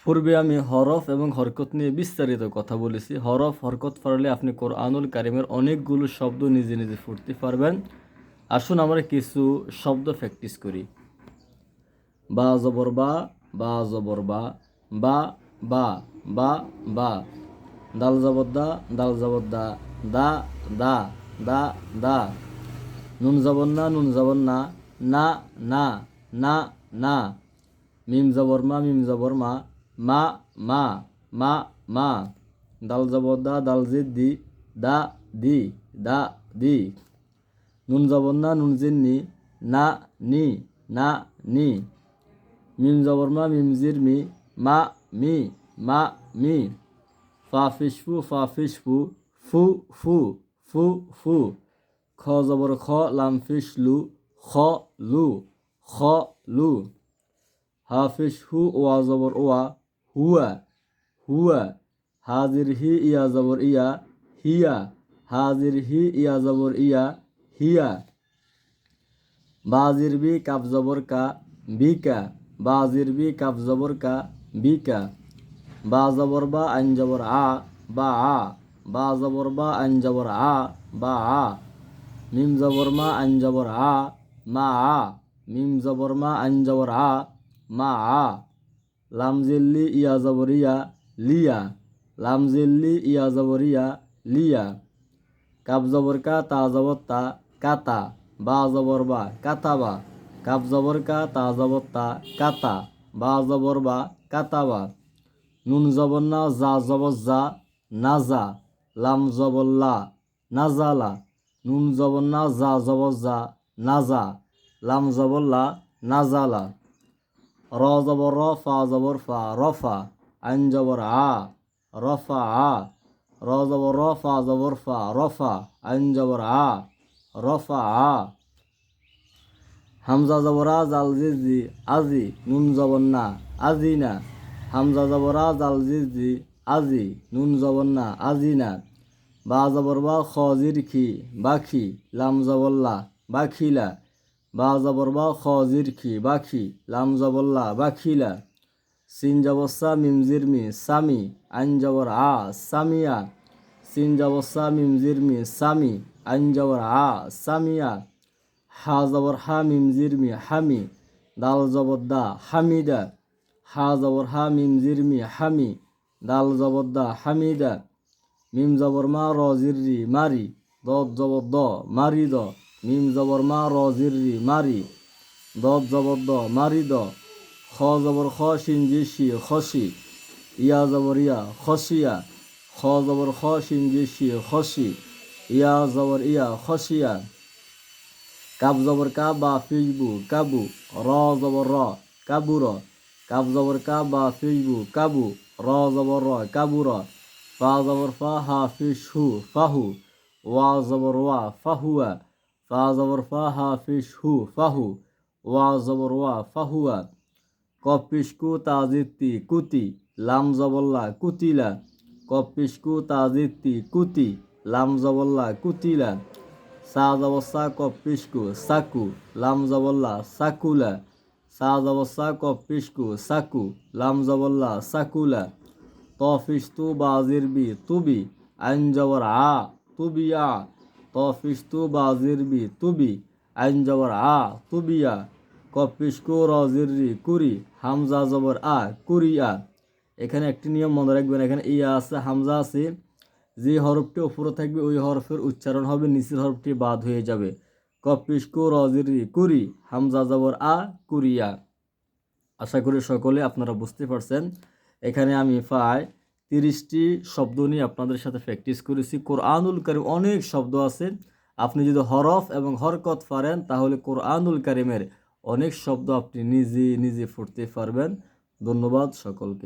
পূর্বে আমি হরফ এবং হরকত নিয়ে বিস্তারিত কথা বলেছি। হরফ হরকত পড়লে আপনি কোরআনুল কারিমের অনেকগুলো শব্দ নিজে নিজে পড়তে পারবেন। আসুন আমরা কিছু শব্দ প্র্যাকটিস করি। বা জবর বা, বা জবর বা, বা বা বা বা। দাল জবর দা, দাল জবর দা, দা দা দা দা। নুন জবর না, নুন জবর না, না না না না। মিম জবর মা, মিম জবর মা, মা মা মা মা। দাল জবর দা, দাল জিদ দি, দা দি দা দি। নুন জবর না, নুন জিন নি, না নি না নি। মিম জবর মা, মিম জির মি, মা মি মা মি। ফা ফিশ ফু, ফা ফিশ ফু, ফু ফু ফু ফু। খ জবর খ, লাম ফিশ লু, খ লু খ লু। হাফিশ হু, ওয়া জবর ওয়া, হুয়া হুয়া। হাজির হি, ইয়া জবর ইয়া, হিয়া হাজির হি, ইয়া জবর ইয়া, হিয়া। বাজির বি, কাফ জবর কা, বিকা বাজির বি, কাফ জবর কা, বিকা। বা জবর বা, আইন জবর আ, বা আ বা জবর বা, আইন জবর আ, বা আ। মিম জবর মা, আইন জবর আ, মা আ মিম জবর মা, আইন জবর আ, মা আ। লাম জিল্লি, ইয়া জবর ইয়া, লিয়া লাম জিল্লি, ইয়া জবর ইয়া, লিয়া। কাব জবর কা, তা জবর তা, কাতা বা জবর বা, কাতাবা কাব জবর কা, তা জবর তা, কাতা বা জবর বা, কাতাবা। নুন জবর না, জা জবর জা, নাজা লাম জবর লা, নাজালা। নুন জবর না, জা জবর জা, নাজা লাম জবর লা, নাজালা। র জবর র, ফা জবর ফা, রফা আইন জবর আ, রফা আ। র জবর র, ফা জবর ফা, রফা আইন জবর আ, রফা আ। হামজা জবর আ, জাল জি, আজি নুন জবর না, আজি না হামজা জবর আ, জাল জি, আজি নুন জবর না, আজি না। বা জবর বা, খ জির খি, বাখি লাম জবর লা, বাখিলা বা জবর বা, খ জির খি, বাখি লাম জবর লা, বাখিলা। সিন জবর সা, মিম জির মি, সামি আইন জবর আ, সামিয়া সিন জবর সা, মিম জির মি, সামি আইন জবর আ, সামিয়া। হা জবর হা, মিম জির মি, হামি দাল জবর দা, হামিদা হা জবর হা, মিম জির মি, হামি দাল জবর দা, হামিদা। মিম জবর মা, র জির রি, মারি দদ জবর দ, মারি দ মিম জবর মা, র জির রি, মারি দদ জবর দ, মারি দ। খ জবর খ, শিন জি শি, খসি ইয়া জবর ইয়া, খসিয়া খ জবর খ, শিন জি শি, খসি ইয়া জবর ইয়া, খসিয়া। কাব জবর কা, বা ফিজবু, কাবু র জবর র, কাবুর কাব জবর কা, বা ফিজবু, কাবু র জবর র, কাবুর। ফা জবর ফা, হা ফিশ হু, ফাহু ওয়া জবর ওয়া, ফাহুয়া ফা জবর ফা, হা ফিশ হু, ফাহু ওয়া জবর ওয়া, ফাহুয়া। কপিসকু, তাজিত্তি, কুতি লাম জবল্লা, কুতিলা কপিসকু, তাজিত্তি, কুতি লাম জবল্লা, কুতিলা। সা জবর সা, কপিসকু, সাকু লাম জবল্লা, সাকুলা সা জবর সা, কপিসকু, সাকু লাম জবল্লা, সাকুলা। তফিস্তু, বাজির বি, তুবি আইন জবর আ, তুবিয়া তফিস্তু, বাজির বি, তুবি আইন জবর আ, তুবিয়া। কপিসকু, রজির রি, কুরি হামজা জবর আ, কুরিয়া। এখানে একটি নিয়ম মনে রাখবেন, এখানে ইয়া আছে, হামজা আছে, যে হরফটি উপরে থাকবে ওই হরফের উচ্চারণ হবে, নিচের হরফটি বাদ হয়ে যাবে। কপিসকু, রজির রি, কুরি হামজা জবর আ, কুরিয়া। আশা করি সকলে আপনারা বুঝতে পারছেন। এখানে আমি প্রায় 30টি শব্দ নিয়ে আপনাদের সাথে প্র্যাকটিস করেছি। কোরআনুল কারিম অনেক শব্দ আছে, আপনি যদি হরফ এবং হরকত পারেন তাহলে কোরআনুল কারিমের অনেক শব্দ আপনি নিজে নিজে পড়তে পারবেন। ধন্যবাদ সকলকে।